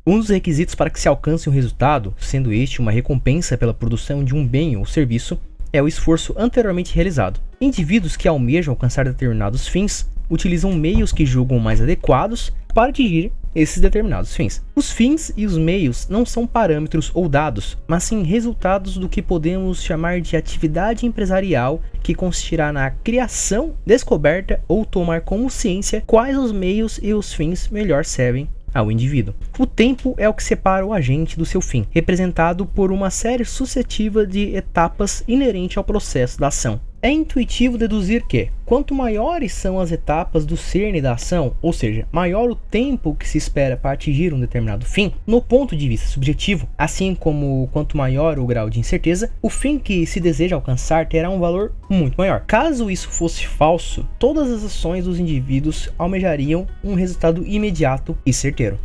Um dos requisitos para que se alcance um resultado, sendo este uma recompensa pela produção de um bem ou serviço, é o esforço anteriormente realizado. Indivíduos que almejam alcançar determinados fins utilizam meios que julgam mais adequados para atingir esses determinados fins. Os fins e os meios não são parâmetros ou dados, mas sim resultados do que podemos chamar de atividade empresarial, que consistirá na criação, descoberta ou tomar como ciência quais os meios e os fins melhor servem ao indivíduo. O tempo é o que separa o agente do seu fim, representado por uma série sucessiva de etapas inerente ao processo da ação. É intuitivo deduzir que, quanto maiores são as etapas do cerne da ação, ou seja, maior o tempo que se espera para atingir um determinado fim, no ponto de vista subjetivo, assim como quanto maior o grau de incerteza, o fim que se deseja alcançar terá um valor muito maior. Caso isso fosse falso, todas as ações dos indivíduos almejariam um resultado imediato e certeiro.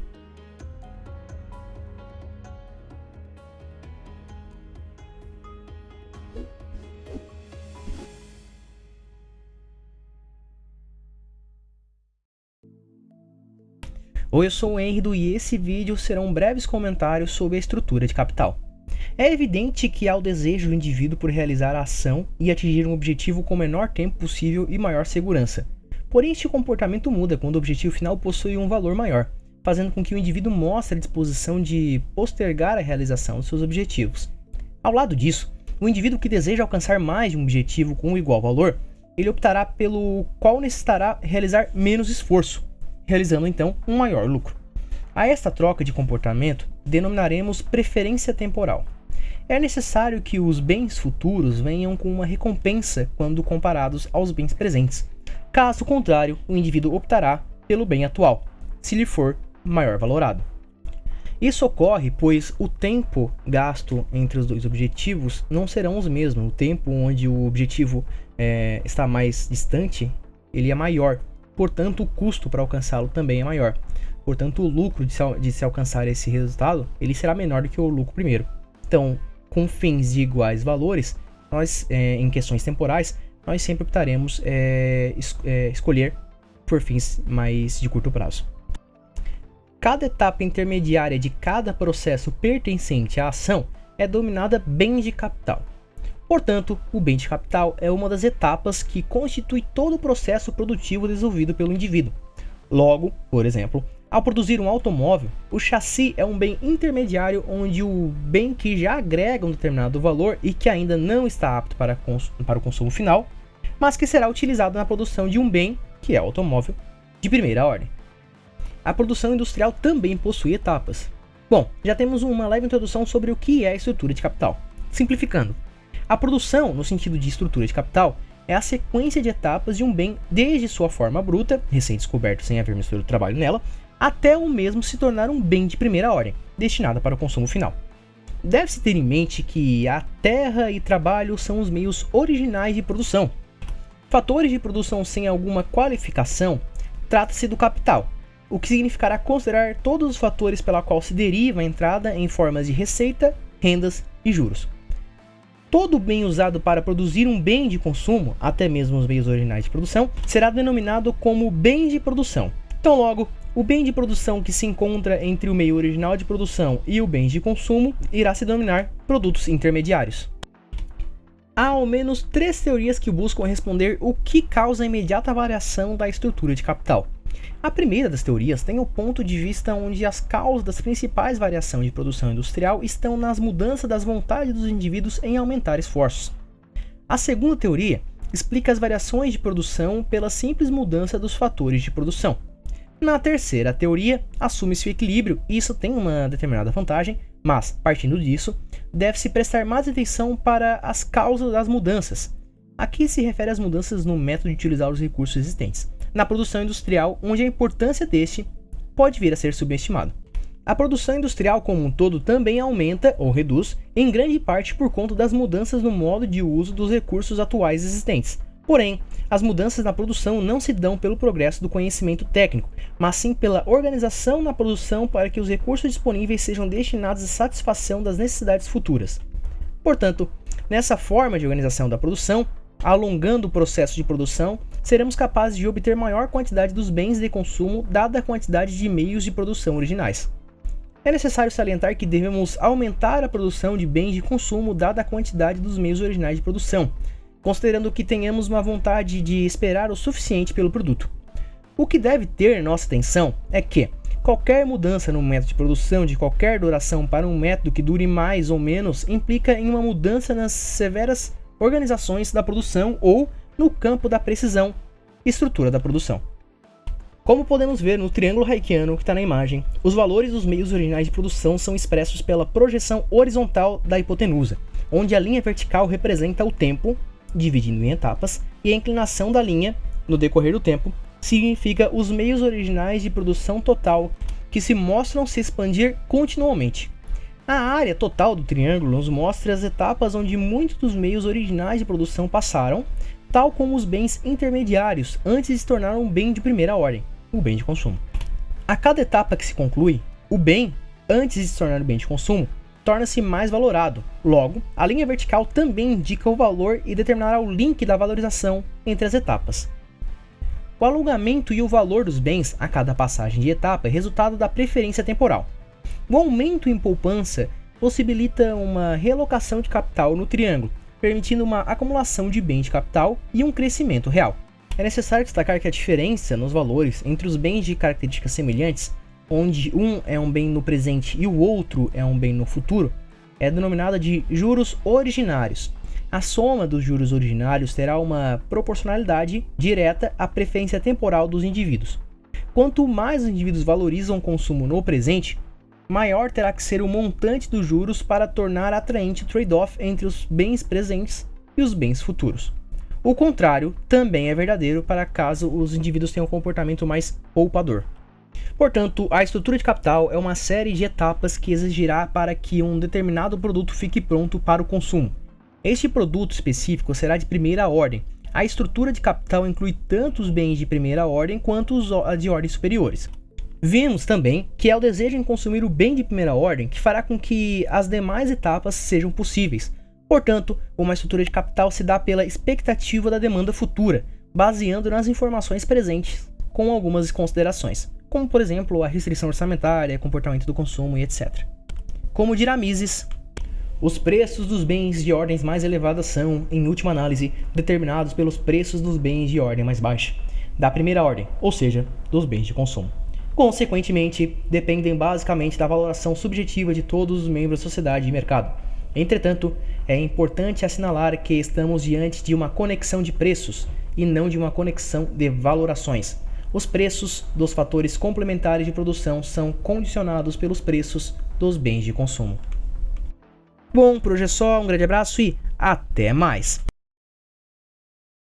Oi, eu sou o Henrido e esse vídeo serão breves comentários sobre a estrutura de capital. É evidente que há o desejo do indivíduo por realizar a ação e atingir um objetivo com o menor tempo possível e maior segurança. Porém, este comportamento muda quando o objetivo final possui um valor maior, fazendo com que o indivíduo mostre a disposição de postergar a realização de seus objetivos. Ao lado disso, o indivíduo que deseja alcançar mais de um objetivo com igual valor, ele optará pelo qual necessitará realizar menos esforço, realizando então um maior lucro. A esta troca de comportamento denominaremos preferência temporal. É necessário que os bens futuros venham com uma recompensa quando comparados aos bens presentes. Caso contrário, o indivíduo optará pelo bem atual, se lhe for maior valorado. Isso ocorre pois o tempo gasto entre os dois objetivos não serão os mesmos. O tempo onde o objetivo está mais distante, ele é maior. Portanto, o custo para alcançá-lo também é maior. Portanto, o lucro de se alcançar esse resultado, ele será menor do que o lucro primeiro. Então, com fins de iguais valores, nós, em questões temporais, nós sempre optaremos escolher por fins mais de curto prazo. Cada etapa intermediária de cada processo pertencente à ação é denominada bem de capital. Portanto, o bem de capital é uma das etapas que constitui todo o processo produtivo desenvolvido pelo indivíduo. Logo, por exemplo, ao produzir um automóvel, o chassi é um bem intermediário onde o bem que já agrega um determinado valor e que ainda não está apto para o consumo final, mas que será utilizado na produção de um bem, que é o automóvel, de primeira ordem. A produção industrial também possui etapas. Bom, já temos uma leve introdução sobre o que é a estrutura de capital. Simplificando, a produção, no sentido de estrutura de capital, é a sequência de etapas de um bem desde sua forma bruta, recém-descoberto sem haver mistura de trabalho nela, até o mesmo se tornar um bem de primeira ordem, destinado para o consumo final. Deve-se ter em mente que a terra e trabalho são os meios originais de produção. Fatores de produção sem alguma qualificação, trata-se do capital, o que significará considerar todos os fatores pela qual se deriva a entrada em formas de receita, rendas e juros. Todo bem usado para produzir um bem de consumo, até mesmo os meios originais de produção, será denominado como bem de produção. Então, logo, o bem de produção que se encontra entre o meio original de produção e o bem de consumo irá se denominar produtos intermediários. Há ao menos 3 teorias que buscam responder o que causa a imediata variação da estrutura de capital. A primeira das teorias tem o ponto de vista onde as causas das principais variações de produção industrial estão nas mudanças das vontades dos indivíduos em aumentar esforços. A segunda teoria explica as variações de produção pela simples mudança dos fatores de produção. Na terceira teoria, assume-se o equilíbrio e isso tem uma determinada vantagem, mas, partindo disso, deve-se prestar mais atenção para as causas das mudanças. Aqui se refere às mudanças no método de utilizar os recursos existentes na produção industrial, onde a importância deste pode vir a ser subestimado. A produção industrial como um todo também aumenta ou reduz, em grande parte por conta das mudanças no modo de uso dos recursos atuais existentes. Porém, as mudanças na produção não se dão pelo progresso do conhecimento técnico, mas sim pela organização na produção para que os recursos disponíveis sejam destinados à satisfação das necessidades futuras. Portanto, nessa forma de organização da produção, alongando o processo de produção, seremos capazes de obter maior quantidade dos bens de consumo dada a quantidade de meios de produção originais. É necessário salientar que devemos aumentar a produção de bens de consumo dada a quantidade dos meios originais de produção, considerando que tenhamos uma vontade de esperar o suficiente pelo produto. O que deve ter nossa atenção é que qualquer mudança no método de produção de qualquer duração para um método que dure mais ou menos implica em uma mudança nas severas organizações da produção ou no campo da precisão e estrutura da produção. Como podemos ver no triângulo Heikiano que está na imagem, os valores dos meios originais de produção são expressos pela projeção horizontal da hipotenusa, onde a linha vertical representa o tempo, dividindo em etapas, e a inclinação da linha, no decorrer do tempo, significa os meios originais de produção total, que se mostram se expandir continuamente. A área total do triângulo nos mostra as etapas onde muitos dos meios originais de produção passaram, tal como os bens intermediários antes de se tornar um bem de primeira ordem, o bem de consumo. A cada etapa que se conclui, o bem, antes de se tornar um bem de consumo, torna-se mais valorado. Logo, a linha vertical também indica o valor e determinará o link da valorização entre as etapas. O alongamento e o valor dos bens a cada passagem de etapa é resultado da preferência temporal. O aumento em poupança possibilita uma realocação de capital no triângulo, permitindo uma acumulação de bens de capital e um crescimento real. É necessário destacar que a diferença nos valores entre os bens de características semelhantes, onde um é um bem no presente e o outro é um bem no futuro, é denominada de juros originários. A soma dos juros originários terá uma proporcionalidade direta à preferência temporal dos indivíduos. Quanto mais os indivíduos valorizam o consumo no presente, maior terá que ser o montante dos juros para tornar atraente o trade-off entre os bens presentes e os bens futuros. O contrário também é verdadeiro para caso os indivíduos tenham um comportamento mais poupador. Portanto, a estrutura de capital é uma série de etapas que exigirá para que um determinado produto fique pronto para o consumo. Este produto específico será de primeira ordem. A estrutura de capital inclui tanto os bens de primeira ordem quanto os de ordens superiores. Vimos também que é o desejo em consumir o bem de primeira ordem que fará com que as demais etapas sejam possíveis. Portanto, uma estrutura de capital se dá pela expectativa da demanda futura, baseando nas informações presentes, com algumas considerações, como por exemplo a restrição orçamentária, comportamento do consumo e etc. Como dirá Mises, os preços dos bens de ordens mais elevadas são, em última análise, determinados pelos preços dos bens de ordem mais baixa, da primeira ordem, ou seja, dos bens de consumo. Consequentemente, dependem basicamente da valoração subjetiva de todos os membros da sociedade e mercado. Entretanto, é importante assinalar que estamos diante de uma conexão de preços e não de uma conexão de valorações. Os preços dos fatores complementares de produção são condicionados pelos preços dos bens de consumo. Bom, por hoje é só, um grande abraço e até mais!